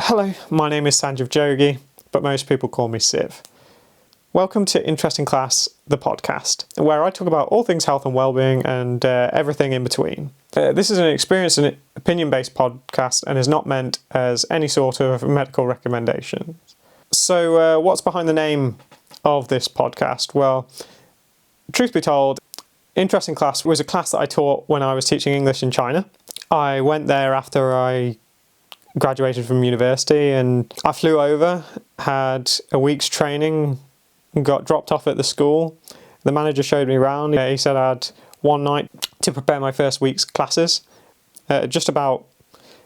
Hello, my name is Sanjeev Jogi, but most people call me Siv. Welcome to Interesting Class, the podcast, where I talk about all things health and well-being and everything in between. This is an experience and opinion-based podcast and is not meant as any sort of medical recommendation. So what's behind the name of this podcast? Well, truth be told, Interesting Class was a class that I taught when I was teaching English in China. I went there after I graduated from university and I flew over, had a week's training, got dropped off at the school. The manager showed me around. He said I had one night to prepare my first week's classes. Just about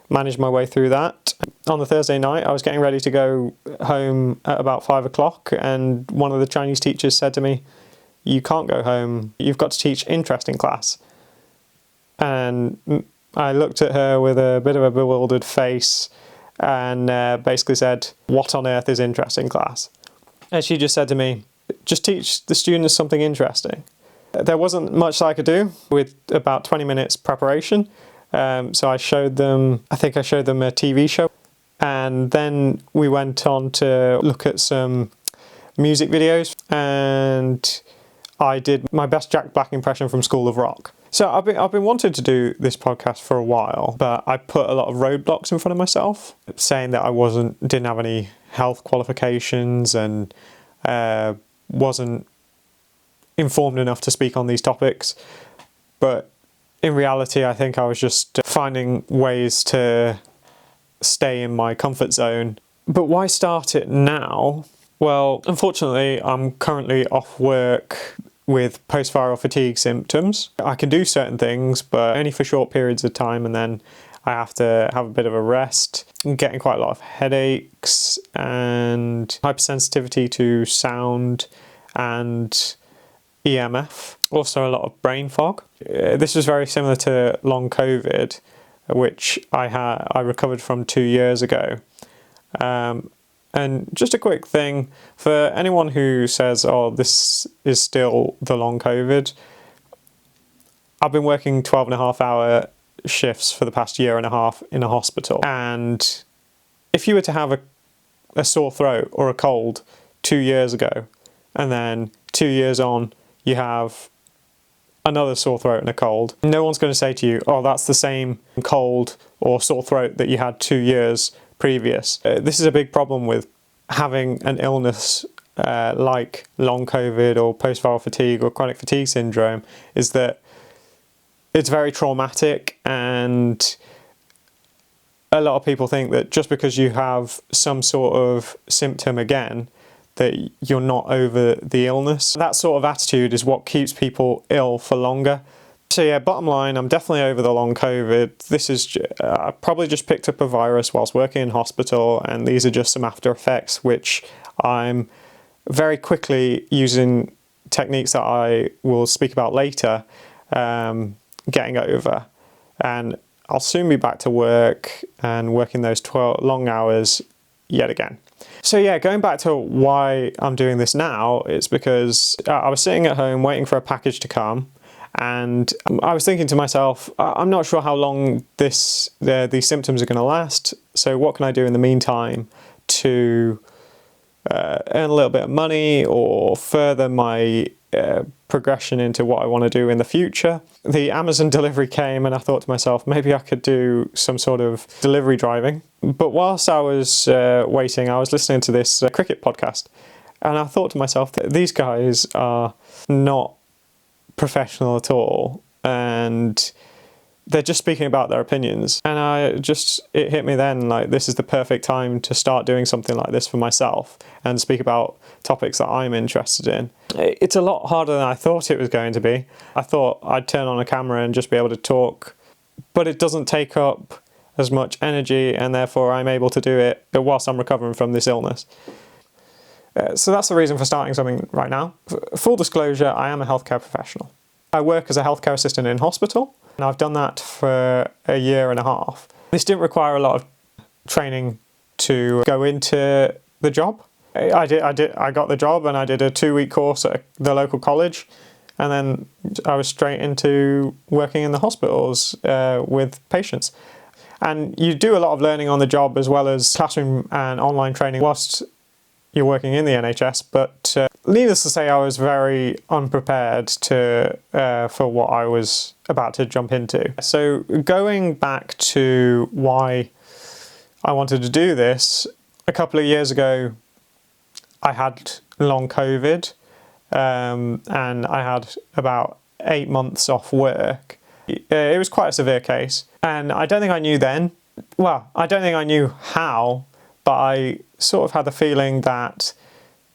managed my way through that. On the Thursday night, I was getting ready to go home at about 5 o'clock and one of the Chinese teachers said to me, "You can't go home, you've got to teach Interesting Class." And I looked at her with a bit of a bewildered face and basically said, "What on earth is Interesting Class?" And she just said to me, "Just teach the students something interesting." There wasn't much I could do with about 20 minutes preparation. So I showed them a TV show. And then we went on to look at some music videos. And I did my best Jack Black impression from School of Rock. So I've been wanting to do this podcast for a while, but I put a lot of roadblocks in front of myself, saying that I didn't have any health qualifications and wasn't informed enough to speak on these topics. But in reality, I think I was just finding ways to stay in my comfort zone. But why start it now? Well, unfortunately, I'm currently off work with post-viral fatigue symptoms. I can do certain things, but only for short periods of time, and then I have to have a bit of a rest. I'm getting quite a lot of headaches and hypersensitivity to sound and EMF. Also a lot of brain fog. This was very similar to long COVID, which I recovered from 2 years ago. And just a quick thing, for anyone who says, "Oh, this is still the long COVID," I've been working 12.5-hour shifts for the past year and a half in a hospital. And if you were to have a sore throat or a cold 2 years ago, and then 2 years on, you have another sore throat and a cold, no one's going to say to you, "Oh, that's the same cold or sore throat that you had 2 years previous." This is a big problem with having an illness like long COVID or post-viral fatigue or chronic fatigue syndrome, is that it's very traumatic, and a lot of people think that just because you have some sort of symptom again, that you're not over the illness. That sort of attitude is what keeps people ill for longer. So yeah, bottom line, I'm definitely over the long COVID. This is, I probably just picked up a virus whilst working in hospital, and these are just some after effects, which I'm very quickly using techniques that I will speak about later, getting over. And I'll soon be back to work and working those 12 long hours yet again. So yeah, going back to why I'm doing this now, it's because I was sitting at home waiting for a package to come. And I was thinking to myself, I'm not sure how long these symptoms are going to last. So what can I do in the meantime to earn a little bit of money or further my progression into what I want to do in the future? The Amazon delivery came and I thought to myself, maybe I could do some sort of delivery driving. But whilst I was waiting, I was listening to this cricket podcast. And I thought to myself that these guys are not professional at all, and they're just speaking about their opinions. And it hit me then, like, this is the perfect time to start doing something like this for myself and speak about topics that I'm interested in. It's a lot harder than I thought it was going to be. I thought I'd turn on a camera and just be able to talk, but it doesn't take up as much energy, and therefore I'm able to do it whilst I'm recovering from this illness. So that's the reason for starting something right now. Full disclosure, I am a healthcare professional. I work as a healthcare assistant in hospital, and I've done that for a year and a half. This didn't require a lot of training to go into the job. I got the job and I did a 2-week course at the local college, and then I was straight into working in the hospitals with patients. And you do a lot of learning on the job as well as classroom and online training whilst you're working in the NHS. But needless to say, I was very unprepared for what I was about to jump into. So going back to why I wanted to do this, a couple of years ago, I had long COVID, and I had about 8 months off work. It was quite a severe case, and I don't think I knew then. Well, I don't think I knew how, but I sort of had the feeling that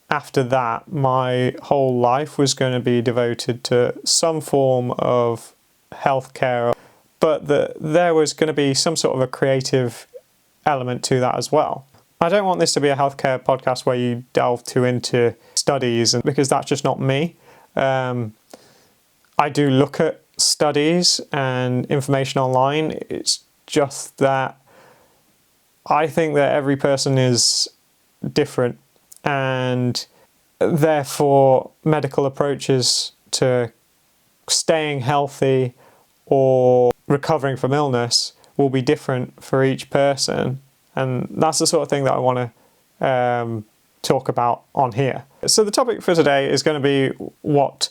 after that, my whole life was going to be devoted to some form of healthcare, but that there was going to be some sort of a creative element to that as well. I don't want this to be a healthcare podcast where you delve too into studies, because that's just not me. I do look at studies and information online. It's just that I think that every person is different, and therefore medical approaches to staying healthy or recovering from illness will be different for each person. And that's the sort of thing that I want to talk about on here. So the topic for today is going to be what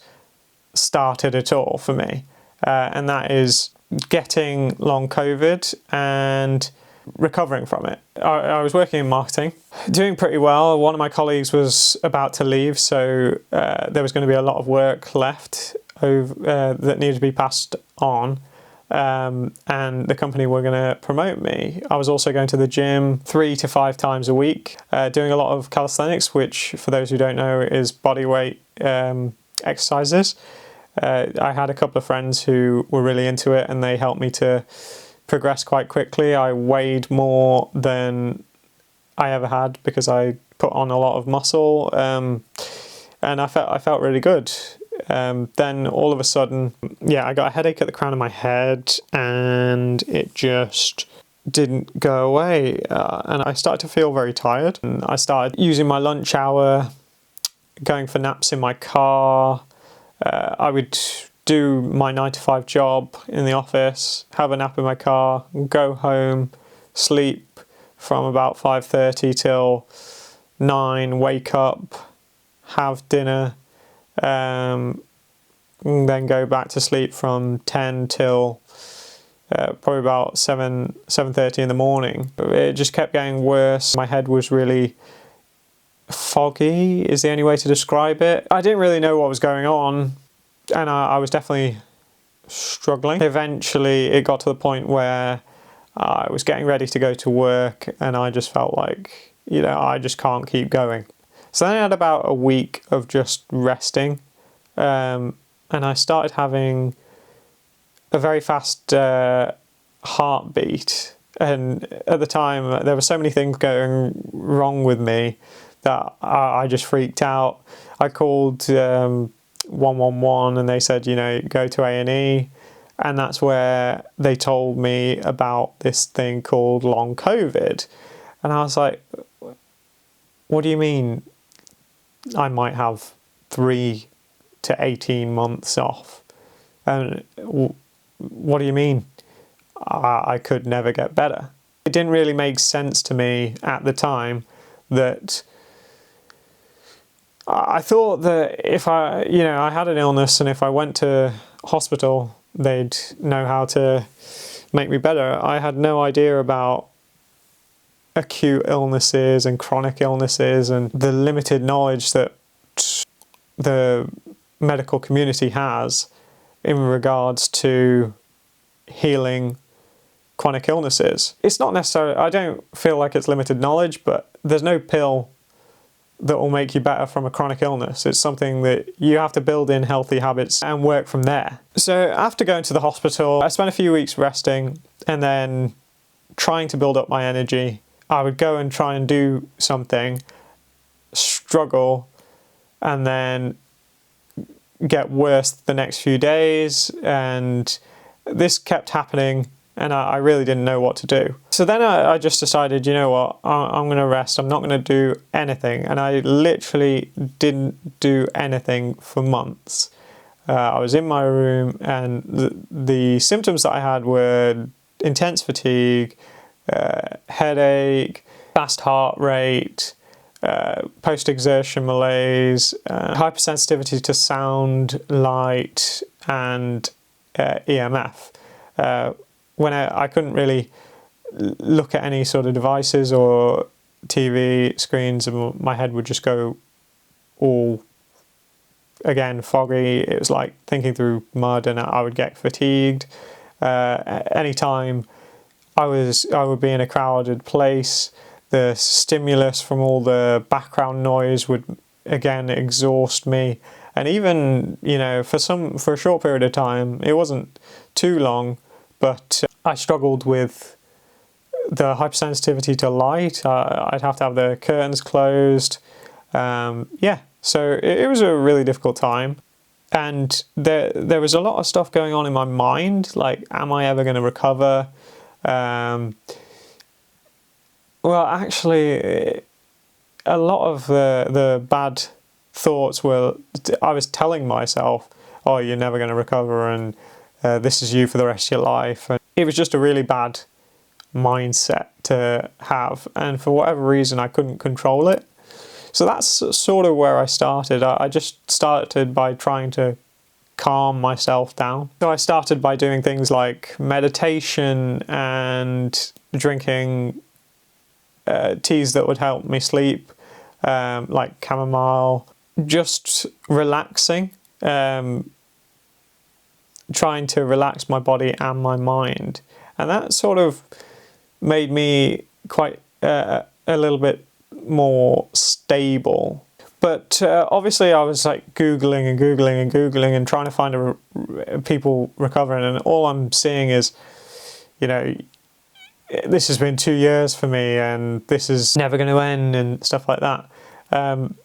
started it all for me. And that is getting long COVID and recovering from it. I was working in marketing, doing pretty well. One of my colleagues was about to leave, so there was going to be a lot of work left that needed to be passed on. And the company were going to promote me. I was also going to the gym 3 to 5 times a week, doing a lot of calisthenics, which for those who don't know is body weight exercises. I had a couple of friends who were really into it, and they helped me to progress quite quickly. I weighed more than I ever had because I put on a lot of muscle, and I felt really good. Then all of a sudden, I got a headache at the crown of my head, and it just didn't go away. And I started to feel very tired. And I started using my lunch hour, going for naps in my car. I would do my 9 to 5 job in the office, have a nap in my car, go home, sleep from about 5:30 till 9, wake up, have dinner, then go back to sleep from 10 till probably about 7:30 in the morning. It just kept getting worse. My head was really foggy is the only way to describe it. I didn't really know what was going on, and I was definitely struggling. Eventually it got to the point where I was getting ready to go to work, and I just felt like, I just can't keep going. So then I had about a week of just resting, and I started having a very fast heartbeat. And at the time, there were so many things going wrong with me that I just freaked out. I called 111, and they said, go to A&E. And that's where they told me about this thing called long COVID. And I was like, what do you mean I might have 3 to 18 months off? And what do you mean I could never get better? It didn't really make sense to me at the time. That I thought that if I had an illness, and if I went to hospital, they'd know how to make me better. I had no idea about acute illnesses and chronic illnesses, and the limited knowledge that the medical community has in regards to healing chronic illnesses. It's not necessarily, I don't feel like it's limited knowledge, but there's no pill that will make you better from a chronic illness. It's something that you have to build in healthy habits and work from there. So after going to the hospital, I spent a few weeks resting and then trying to build up my energy. I would go and try and do something, struggle, and then get worse the next few days. And this kept happening, and I really didn't know what to do. So then I just decided, you know what, I'm going to rest. I'm not going to do anything. And I literally didn't do anything for months. I was in my room, and the symptoms that I had were intense fatigue, headache, fast heart rate, post-exertion malaise, hypersensitivity to sound, light, and EMF. When I couldn't really look at any sort of devices or TV screens, and my head would just go all, again, foggy. It was like thinking through mud, and I would get fatigued. Anytime I would be in a crowded place, the stimulus from all the background noise would again exhaust me. And even, you know, for a short period of time, it wasn't too long, but I struggled with the hypersensitivity to light. I'd have to have the curtains closed. Yeah, so it was a really difficult time. And there was a lot of stuff going on in my mind, like, am I ever going to recover? Well, actually, a lot of the bad thoughts were, I was telling myself, oh, you're never going to recover, and this is you for the rest of your life. And it was just a really bad mindset to have, and for whatever reason I couldn't control it. So that's sort of where I started. I just started by trying to calm myself down. So I started by doing things like meditation and drinking teas that would help me sleep, like chamomile, just relaxing, trying to relax my body and my mind. And that sort of made me quite a little bit more stable. But obviously I was like Googling and trying to find people recovering, and all I'm seeing is, you know, this has been 2 years for me and this is never going to end and stuff like that. And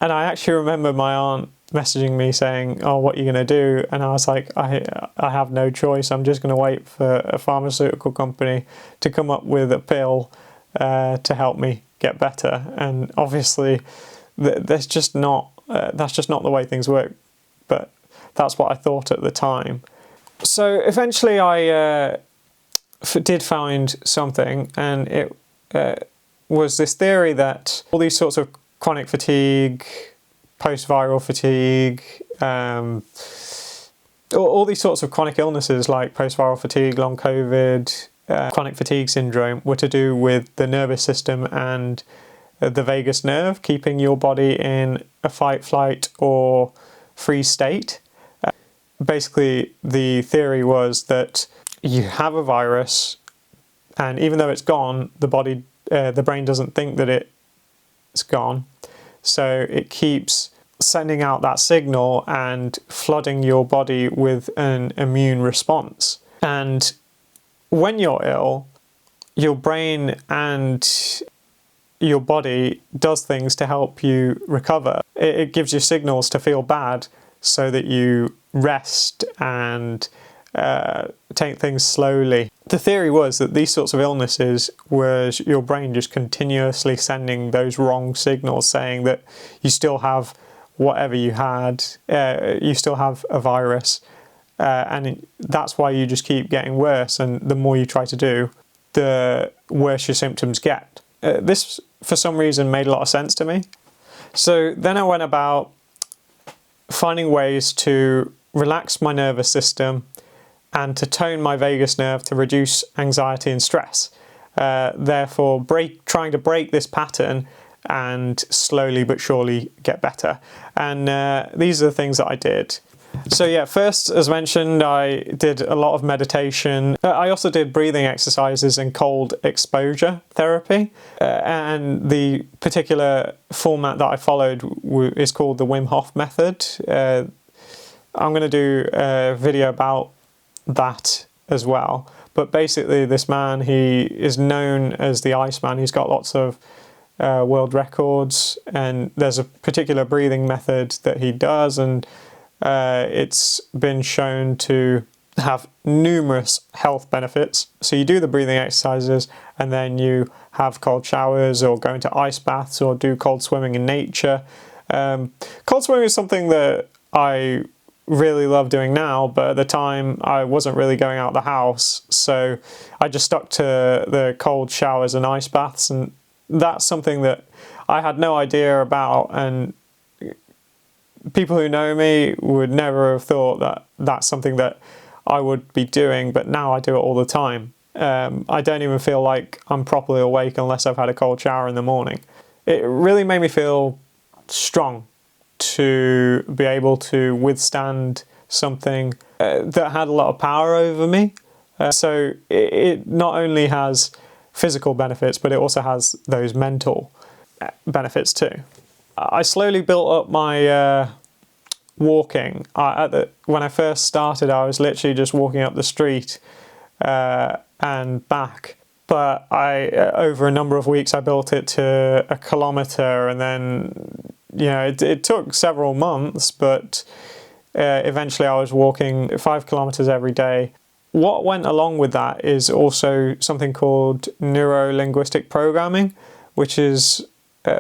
I actually remember my aunt messaging me saying, oh, what are you going to do? And I was like, I have no choice. I'm just going to wait for a pharmaceutical company to come up with a pill to help me get better. And obviously that's just not the way things work, but that's what I thought at the time. So eventually I did find something, and it was this theory that all these sorts of chronic fatigue, post-viral fatigue, all these sorts of chronic illnesses like post-viral fatigue, long COVID, chronic fatigue syndrome were to do with the nervous system and the vagus nerve, keeping your body in a fight, flight, or freeze state. Basically, the theory was that you have a virus, and even though it's gone, the brain doesn't think that it's gone. So it keeps sending out that signal and flooding your body with an immune response. And when you're ill, your brain and your body does things to help you recover. It gives you signals to feel bad so that you rest and take things slowly. The theory was that these sorts of illnesses was your brain just continuously sending those wrong signals, saying that you still have whatever you had, you still have a virus, and that's why you just keep getting worse, and the more you try to do, the worse your symptoms get. This, for some reason, made a lot of sense to me. So then I went about finding ways to relax my nervous system and to tone my vagus nerve to reduce anxiety and stress. Therefore, trying to break this pattern and slowly but surely get better. And these are the things that I did. So yeah, first, as mentioned, I did a lot of meditation. I also did breathing exercises and cold exposure therapy. And the particular format that I followed is called the Wim Hof method. I'm going to do a video about that as well. But basically this man, he is known as the Iceman. He's got lots of world records, and there's a particular breathing method that he does, and it's been shown to have numerous health benefits. So you do the breathing exercises, and then you have cold showers or go into ice baths or do cold swimming in nature. Cold swimming is something that I really love doing now, but at the time I wasn't really going out the house, so I just stuck to the cold showers and ice baths, and that's something that I had no idea about, and people who know me would never have thought that that's something that I would be doing, but now I do it all the time. I don't even feel like I'm properly awake unless I've had a cold shower in the morning. It really made me feel strong to be able to withstand something that had a lot of power over me. So it not only has physical benefits, but it also has those mental benefits too. I slowly built up my walking. When I first started, I was literally just walking up the street and back. But over a number of weeks, I built it to 1 kilometre, and then it took several months, but eventually I was walking 5 kilometres every day. What went along with that is also something called neuro-linguistic programming, which is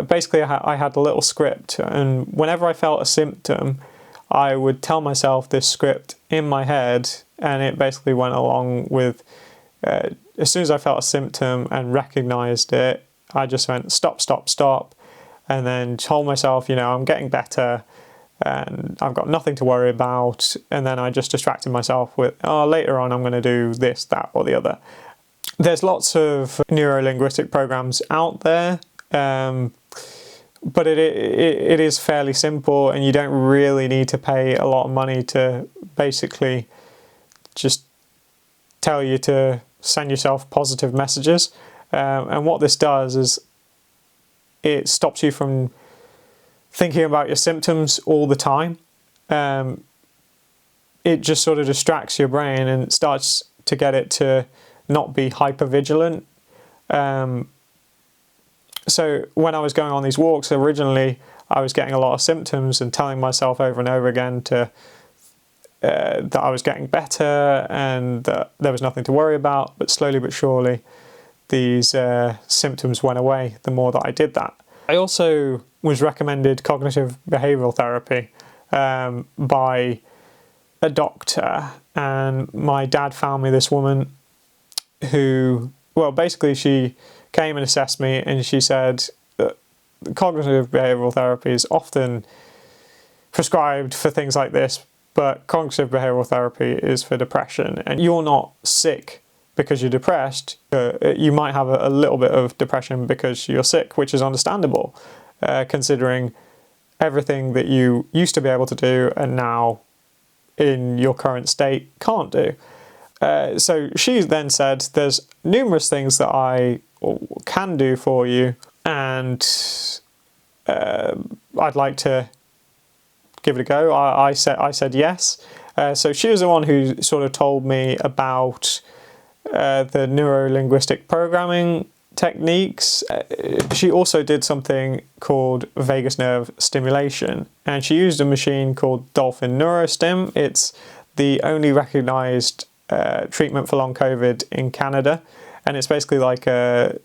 basically I had a little script, and whenever I felt a symptom, I would tell myself this script in my head, and it basically went along with as soon as I felt a symptom and recognised it, I just went stop, stop, stop, and then told myself, I'm getting better and I've got nothing to worry about, and then I just distracted myself with, later on I'm going to do this, that or the other. There's lots of neuro-linguistic programs out there, but it is fairly simple, and you don't really need to pay a lot of money to basically just tell you to send yourself positive messages. And what this does is it stops you from thinking about your symptoms all the time. It just sort of distracts your brain and it starts to get it to not be hypervigilant. So when I was going on these walks, originally I was getting a lot of symptoms and telling myself over and over again that I was getting better and that there was nothing to worry about. But slowly but surely, these symptoms went away the more that I did that. I also was recommended cognitive behavioural therapy by a doctor, and my dad found me this woman who, basically she came and assessed me, and she said that cognitive behavioural therapy is often prescribed for things like this, but cognitive behavioural therapy is for depression, and you're not sick because you're depressed. You might have a little bit of depression because you're sick, which is understandable, considering everything that you used to be able to do and now in your current state can't do. So she then said there's numerous things that I can do for you, and I'd like to give it a go. I said yes. So she was the one who sort of told me about the neuro-linguistic programming techniques. She also did something called vagus nerve stimulation, and she used a machine called Dolphin NeuroStim. It's the only recognised treatment for long COVID in Canada, and it's basically like a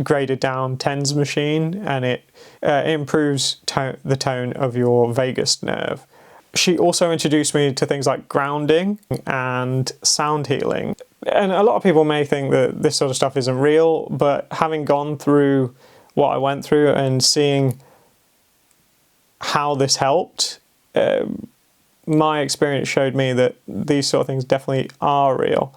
graded down TENS machine, and it improves the tone of your vagus nerve. She also introduced me to things like grounding and sound healing. And a lot of people may think that this sort of stuff isn't real, but having gone through what I went through and seeing how this helped, my experience showed me that these sort of things definitely are real.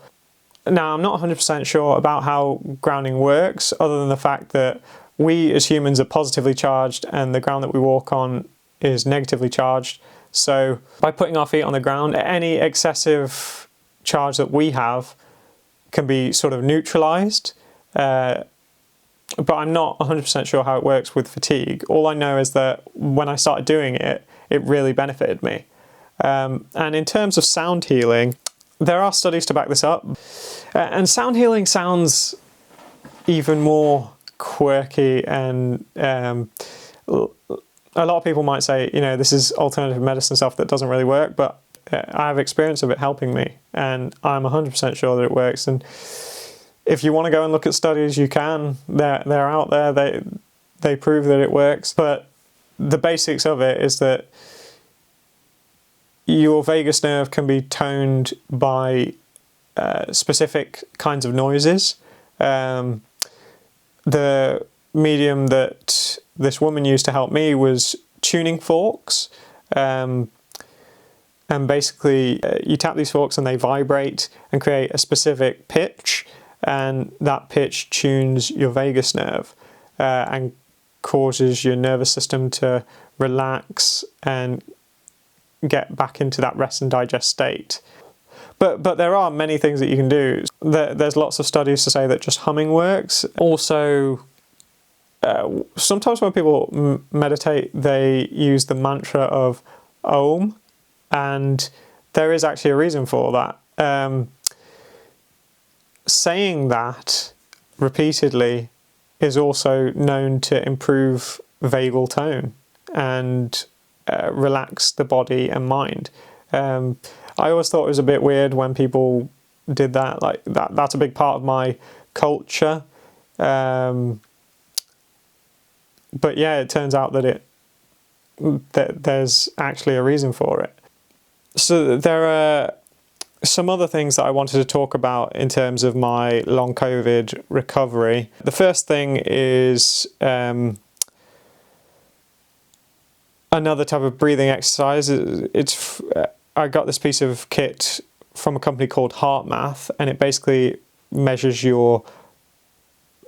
Now, I'm not 100% sure about how grounding works, other than the fact that we as humans are positively charged and the ground that we walk on is negatively charged. So by putting our feet on the ground, any excessive charge that we have can be sort of neutralized. But I'm not 100% sure how it works with fatigue. All I know is that when I started doing it, it really benefited me. And in terms of sound healing, there are studies to back this up. And sound healing sounds even more quirky, and a lot of people might say, this is alternative medicine stuff that doesn't really work, but I have experience of it helping me, and I'm 100% sure that it works. And if you want to go and look at studies, you can. They're out there. They prove that it works. But the basics of it is that your vagus nerve can be toned by specific kinds of noises. The medium that this woman used to help me was tuning forks. And basically you tap these forks and they vibrate and create a specific pitch, and that pitch tunes your vagus nerve and causes your nervous system to relax and get back into that rest and digest state. But there are many things that you can do. There's lots of studies to say that just humming works. Also, sometimes when people meditate, they use the mantra of Om, and there is actually a reason for that. Saying that repeatedly is also known to improve vagal tone and relax the body and mind. I always thought it was a bit weird when people did that. Like that's a big part of my culture. But yeah, it turns out that there's actually a reason for it. So there are some other things that I wanted to talk about in terms of my long COVID recovery. The first thing is another type of breathing exercise. I got this piece of kit from a company called HeartMath, and it basically measures your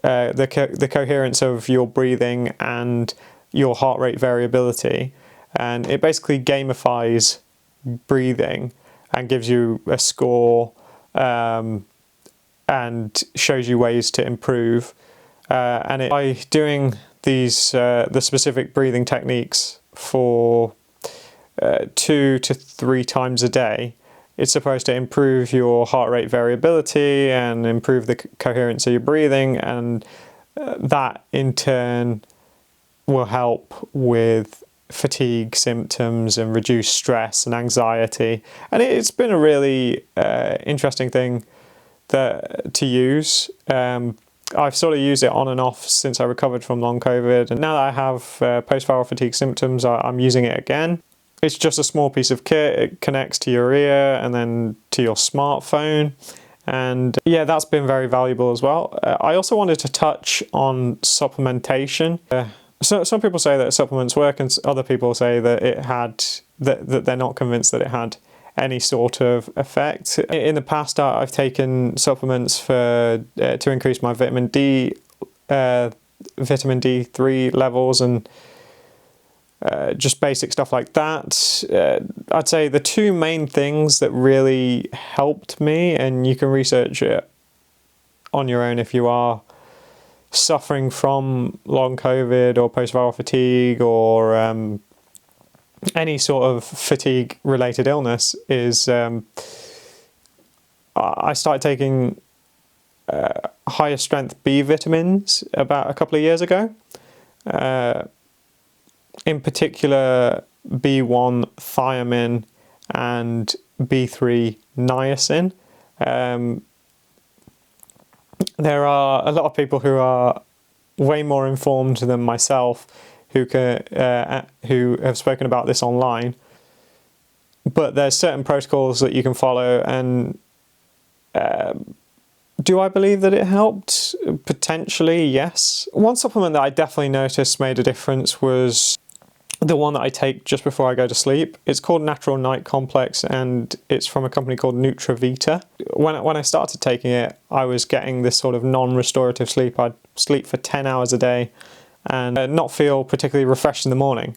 the coherence of your breathing and your heart rate variability, and it basically gamifies breathing and gives you a score and shows you ways to improve. And by doing these the specific breathing techniques for 2 to 3 times a day, it's supposed to improve your heart rate variability and improve the coherence of your breathing, and that in turn will help with fatigue symptoms and reduce stress and anxiety. And it's been a really interesting thing to use. I've sort of used it on and off since I recovered from long COVID, and now that I have post-viral fatigue symptoms, I'm using it again. It's just a small piece of kit. It connects to your ear and then to your smartphone. And yeah, that's been very valuable as well. I also wanted to touch on supplementation. So some people say that supplements work, and other people say that that they're not convinced that it had any sort of effect. In the past, I've taken supplements to increase my vitamin D3 levels and just basic stuff like that. I'd say the two main things that really helped me, and you can research it on your own if you are suffering from long COVID or post-viral fatigue or any sort of fatigue related illness, is I started taking higher strength B vitamins about a couple of years ago. In particular, B1 thiamine and B3 niacin. There are a lot of people who are way more informed than myself who have spoken about this online, but there's certain protocols that you can follow, and do I believe that it helped? Potentially, yes. One supplement that I definitely noticed made a difference was the one that I take just before I go to sleep. It's called Natural Night Complex, and it's from a company called Nutravita. When I started taking it, I was getting this sort of non-restorative sleep. I'd sleep for 10 hours a day and not feel particularly refreshed in the morning.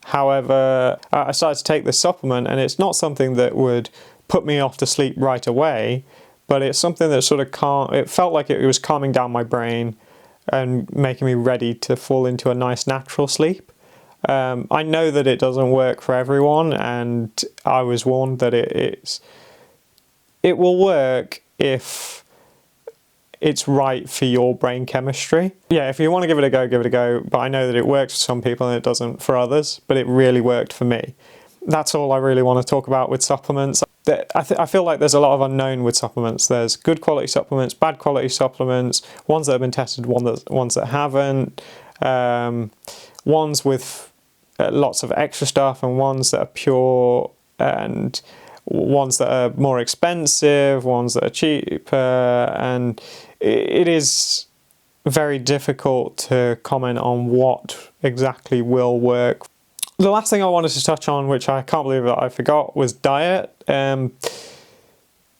However, I started to take this supplement, and it's not something that would put me off to sleep right away, but it's something that sort of it felt like it was calming down my brain and making me ready to fall into a nice natural sleep. I know that it doesn't work for everyone, and I was warned that it will work if it's right for your brain chemistry. Yeah, if you want to give it a go, give it a go. But I know that it works for some people and it doesn't for others, but it really worked for me. That's all I really want to talk about with supplements. I feel like there's a lot of unknown with supplements. There's good quality supplements, bad quality supplements, ones that have been tested, ones that haven't, ones with lots of extra stuff, and ones that are pure and ones that are more expensive, ones that are cheaper, and it is very difficult to comment on what exactly will work. The last thing I wanted to touch on, which I can't believe that I forgot, was diet.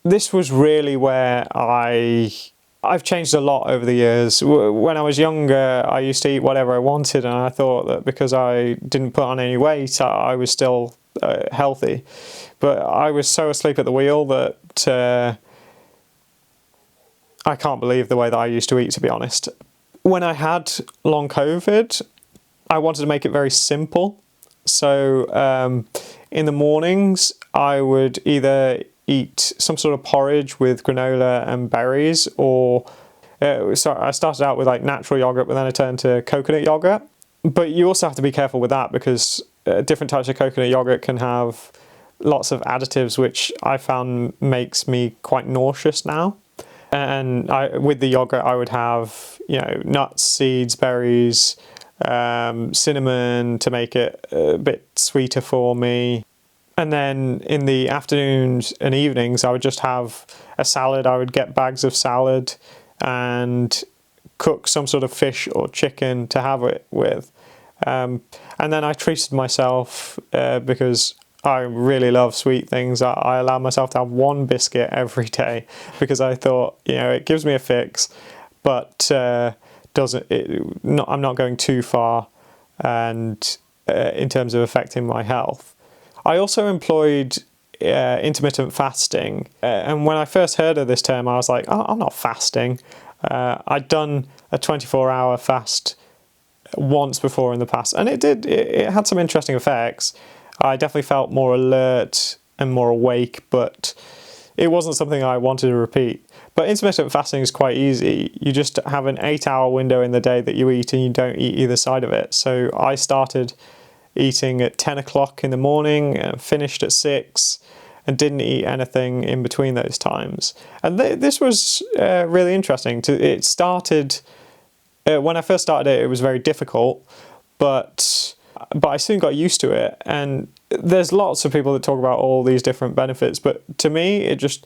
This was really where I've changed a lot over the years. When I was younger, I used to eat whatever I wanted, and I thought that because I didn't put on any weight, I was still healthy. But I was so asleep at the wheel that I can't believe the way that I used to eat, to be honest. When I had long COVID, I wanted to make it very simple. So in the mornings, I would either eat some sort of porridge with granola and berries, or so I started out with like natural yogurt, but then I turned to coconut yogurt. But you also have to be careful with that, because different types of coconut yogurt can have lots of additives, which I found makes me quite nauseous now. And with the yogurt, I would have, nuts, seeds, berries, cinnamon to make it a bit sweeter for me. And then in the afternoons and evenings, I would just have a salad. I would get bags of salad and cook some sort of fish or chicken to have it with. And then I treated myself because I really love sweet things. I allowed myself to have one biscuit every day because I thought, it gives me a fix, but I'm not going too far and in terms of affecting my health. I also employed intermittent fasting, and when I first heard of this term, I was like, oh, I'm not fasting. I'd done a 24-hour fast once before in the past, and it had some interesting effects. I definitely felt more alert and more awake, but it wasn't something I wanted to repeat. But intermittent fasting is quite easy. You just have an 8-hour window in the day that you eat, and you don't eat either side of it. So I started eating at 10 o'clock in the morning and finished at 6, and didn't eat anything in between those times. And this was really interesting. It started, when I first started it was very difficult, but I soon got used to it. And there's lots of people that talk about all these different benefits, but to me, it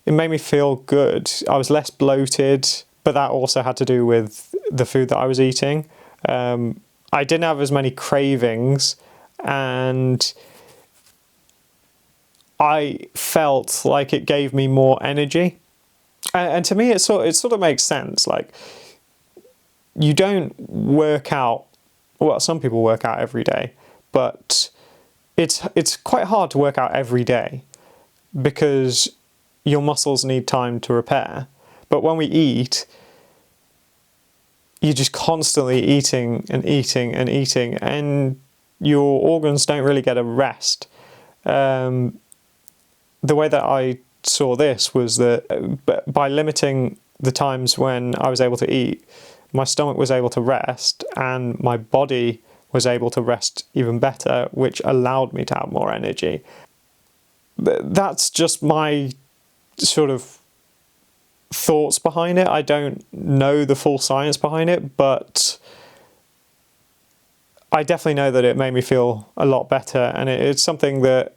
made me feel good. I was less bloated, but that also had to do with the food that I was eating. I didn't have as many cravings, and I felt like it gave me more energy. And to me, it sort of makes sense. Like, you don't work out, well, some people work out every day, but it's quite hard to work out every day because your muscles need time to repair. But when we eat, you're just constantly eating and eating and eating, and your organs don't really get a rest. The way that I saw this was that by limiting the times when I was able to eat, my stomach was able to rest and my body was able to rest even better, which allowed me to have more energy. That's just my sort of thoughts behind it. I don't know the full science behind it, but I definitely know that it made me feel a lot better, and it's something that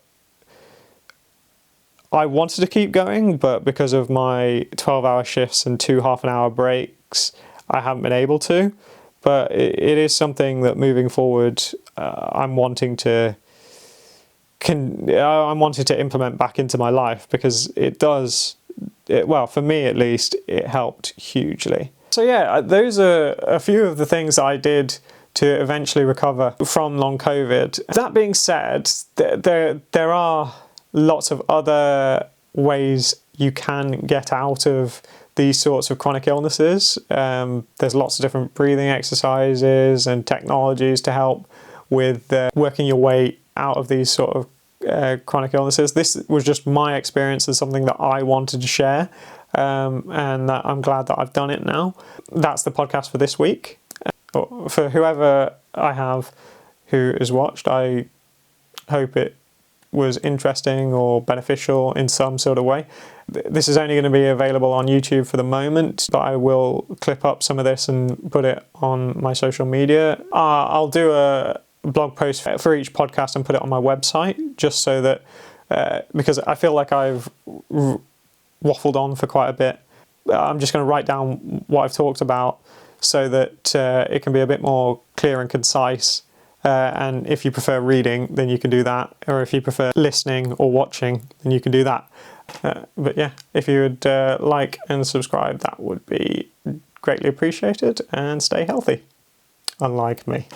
I wanted to keep going, but because of my 12-hour shifts and 2 half-an-hour breaks, I haven't been able to. But it is something that moving forward, I'm wanting to implement back into my life, because it does. Well, for me at least, it helped hugely. So yeah, those are a few of the things I did to eventually recover from long COVID. That being said, there are lots of other ways you can get out of these sorts of chronic illnesses. There's lots of different breathing exercises and technologies to help with working your way out of these sort of chronic illnesses. This was just my experience and something that I wanted to share, and that I'm glad that I've done it now. That's the podcast for this week. For whoever I have who has watched, I hope it was interesting or beneficial in some sort of way. This is only going to be available on YouTube for the moment, but I will clip up some of this and put it on my social media. I'll do a blog post for each podcast and put it on my website, just so that because I feel like I've waffled on for quite a bit. I'm just going to write down what I've talked about so that it can be a bit more clear and concise. And if you prefer reading, then you can do that. Or if you prefer listening or watching, then you can do that. But yeah, if you would like and subscribe, that would be greatly appreciated. And stay healthy, unlike me.